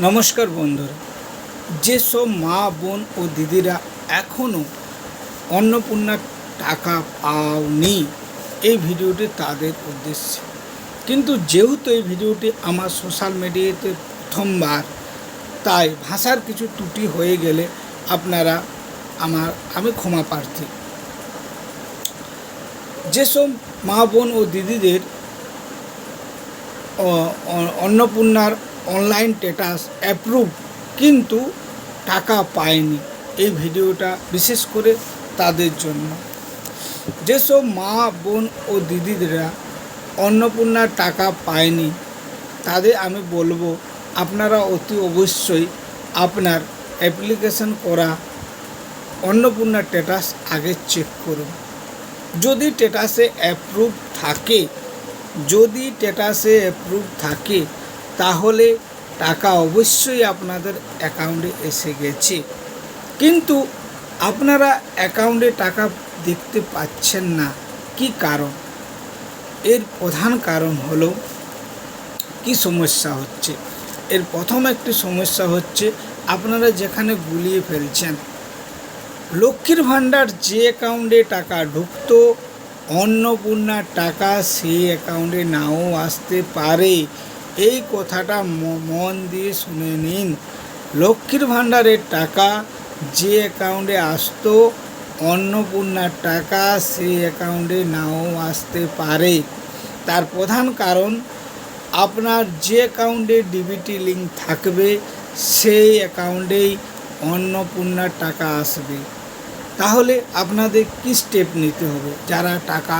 নমস্কার বন্ধুরা, যেসব মা বোন ও দিদিরা এখনও অন্নপূর্ণার টাকা পাওনি, এই ভিডিওটি তাদের উদ্দেশ্যে। কিন্তু যেহেতু এই ভিডিওটি আমার সোশ্যাল মিডিয়াতে প্রথমবার, তাই ভাষার কিছু ত্রুটি হয়ে গেলে আপনারা আমি ক্ষমা প্রার্থী। যেসব মা বোন ও দিদিদের অন্নপূর্ণার অনলাইন স্ট্যাটাস অ্যাপ্রুভ কিন্তু টাকা পায়নি, এই ভিডিওটা বিশেষ করে তাদের জন্য। যেসব মা বোন ও দিদিরা অন্নপূর্ণার টাকা পায়নি, তাদের আমি বলবো আপনারা অতি অবশ্যই আপনার অ্যাপ্লিকেশন করা অন্নপূর্ণার স্ট্যাটাস আগে চেক করুন। যদি স্ট্যাটাসে অ্যাপ্রুভ থাকে, তাহলে টাকা অবশ্যই আপনাদের অ্যাকাউন্টে এসে গেছে। কিন্তু আপনারা অ্যাকাউন্টে টাকা দেখতে পাচ্ছেন না, কি কারণ? এর প্রধান কারণ হলো কি সমস্যা হচ্ছে। এর প্রথম একটি সমস্যা হচ্ছে আপনারা যেখানে গুলিয়ে ফেলছেন। লক্ষ্মীর ভাণ্ডার যে অ্যাকাউন্টে টাকা ঢুকতো, অন্নপূর্ণার টাকা সেই অ্যাকাউন্টে নাও আসতে পারে। এই কথাটা মন দিয়ে শুনে নিন। লক্ষ্মীর ভাণ্ডারের টাকা যে অ্যাকাউন্টে আসতো, অন্নপূর্ণার টাকা সেই অ্যাকাউন্টে নাও আসতে পারে। তার প্রধান কারণ, আপনার যে অ্যাকাউন্টে ডিবিটি লিঙ্ক থাকবে সেই অ্যাকাউন্টেই অন্নপূর্ণার টাকা আসবে। তাহলে আপনাদের কি স্টেপ নিতে হবে? যারা টাকা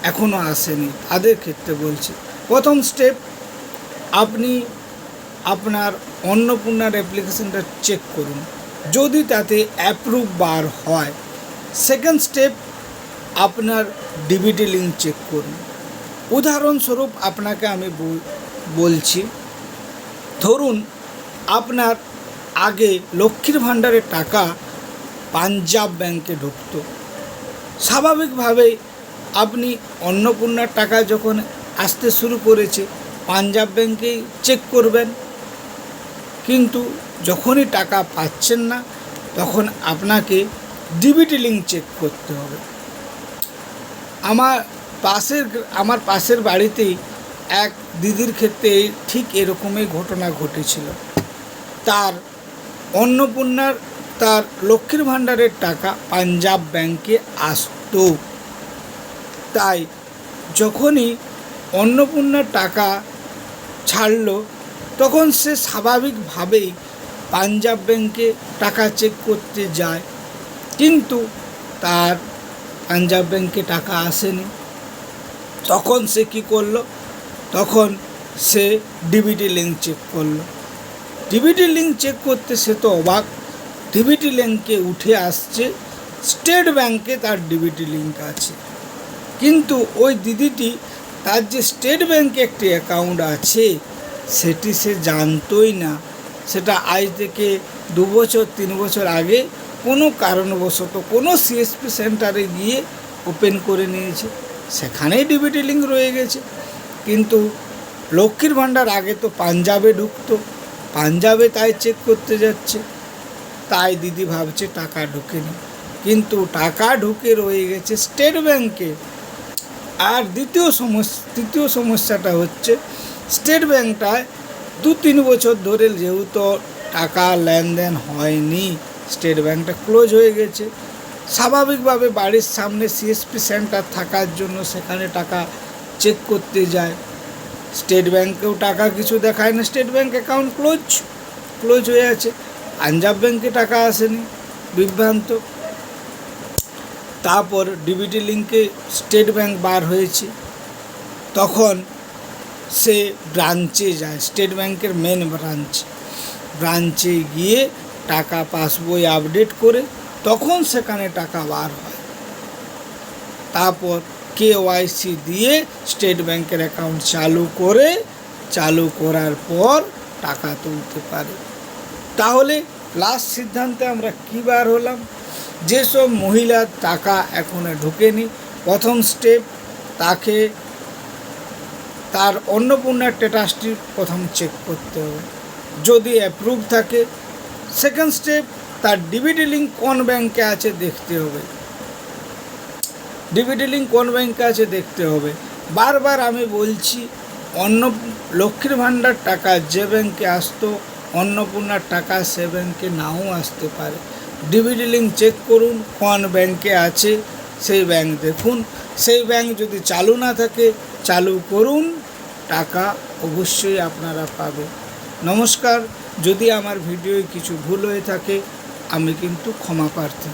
এখনও আসেনি তাদের ক্ষেত্রে বলছি। প্রথম স্টেপ, আপনি আপনার অন্নপূর্ণার অ্যাপ্লিকেশনটা চেক করুন, যদি তাতে অ্যাপ্রুভ বার হয়। সেকেন্ড স্টেপ, আপনার ডিবিটি লিঙ্ক চেক করুন। উদাহরণস্বরূপ আপনাকে আমি বলছি, ধরুন আপনার আগে লক্ষ্মীর ভাণ্ডারের টাকা পাঞ্জাব ব্যাংকে ঢুকত। স্বাভাবিকভাবেই আপনি অন্নপূর্ণার টাকা যখন আসতে শুরু করেছে, পাঞ্জাব ব্যাংকেই চেক করবেন। কিন্তু যখনই টাকা পাচ্ছেন না, তখন আপনাকে ডিবিটি লিঙ্ক চেক করতে হবে। আমার পাশের বাড়িতেই এক দিদির ক্ষেত্রে ঠিক এরকমই ঘটনা ঘটেছিল। তার অন্নপূর্ণার তার লক্ষ্মীর ভাণ্ডারের টাকা পাঞ্জাব ব্যাংকে আসতো। তাই যখনই অন্নপূর্ণার টাকা ছাড়লো, তখন সে স্বাভাবিকভাবেই পাঞ্জাব ব্যাংকে টাকা চেক করতে যায়। কিন্তু তার পাঞ্জাব ব্যাংকে টাকা আসেনি। তখন সে কী করলো? তখন সে ডিবিটি লিঙ্ক চেক করলো। ডিবিটি লিঙ্ক চেক করতে সে তো অবাক। ডিবিটি লিঙ্কে উঠে আসছে স্টেট ব্যাংকে তার ডিবিটি লিঙ্ক আছে। কিন্তু ওই দিদিটি তার যে স্টেট ব্যাংকে একটি অ্যাকাউন্ট আছে, সেটি সে জানতোই না। সেটা আজ থেকে 2 বছর 3 বছর আগে কোনো কারণবশত কোনো সিএসপি সেন্টারে গিয়ে ওপেন করে নিয়েছে, সেখানেই ডিবিটি লিঙ্ক রয়ে গেছে। কিন্তু লক্ষ্মীর ভাণ্ডার আগে তো পাঞ্জাবে ঢুকতো, পাঞ্জাবে তাই চেক করতে যাচ্ছে। তাই দিদি ভাবছে টাকা ঢুকেনি, কিন্তু টাকা ঢুকে রয়ে গেছে স্টেট ব্যাংকে। আর তৃতীয় সমস্যাটা হচ্ছে, স্টেট ব্যাংকটায় 2-3 বছর ধরে যেহেতু টাকা লেনদেন হয়নি, স্টেট ব্যাংকটা ক্লোজ হয়ে গেছে। স্বাভাবিকভাবে বাড়ির সামনে সিএসপি সেন্টার থাকার জন্য সেখানে টাকা চেক করতে যায়। স্টেট ব্যাংকেও টাকা কিছু দেখায় না, স্টেট ব্যাংক অ্যাকাউন্ট ক্লোজ হয়ে আছে। পাঞ্জাব ব্যাংকে টাকা আসেনি, বিভ্রান্ত। তারপর ডিবিটি লিঙ্কে স্টেট ব্যাংক বার হয়েছে, তখন সে ব্রাঞ্চে যায়, স্টেট ব্যাংকের মেন ব্রাঞ্চে গিয়ে টাকা পাসবই আপডেট করে তখন সেখানে টাকা বার হয়। তারপর কেওয়াইসি দিয়ে স্টেট ব্যাংকের অ্যাকাউন্ট চালু করার পর টাকা তুলতে পারে। তাহলে লাস্ট সিদ্ধান্তে আমরা কী বার হলাম? যেসব মহিলার টাকা এখনো ঢোকেনি, প্রথম স্টেপ, তাকে তার অন্নপূর্ণার স্ট্যাটাসটি প্রথম চেক করতে হবে। যদি অ্যাপ্রুভ থাকে, সেকেন্ড স্টেপ তার ডিবিটি লিঙ্ক কোন ব্যাংকে আছে দেখতে হবে। ডিবিটি লিঙ্ক কোন ব্যাংকে আছে দেখতে হবে। বারবার আমি বলছি, লক্ষ্মীর ভাণ্ডার টাকা যে ব্যাংকে আসতো, অন্নপূর্ণার টাকা সে ব্যাংকে নাও আসতে পারে। ডিবিটি লিঙ্ক চেক করুন, কোন ব্যাংকে আছে সেই ব্যাংক দেখুন। সেই ব্যাংক যদি চালু না থাকে, চালু করুন, টাকা অবশ্যই আপনারা পাবেন। নমস্কার। যদি আমার ভিডিওয় কিছু ভুল হয়ে থাকে, আমি কিন্তু ক্ষমা প্রার্থী।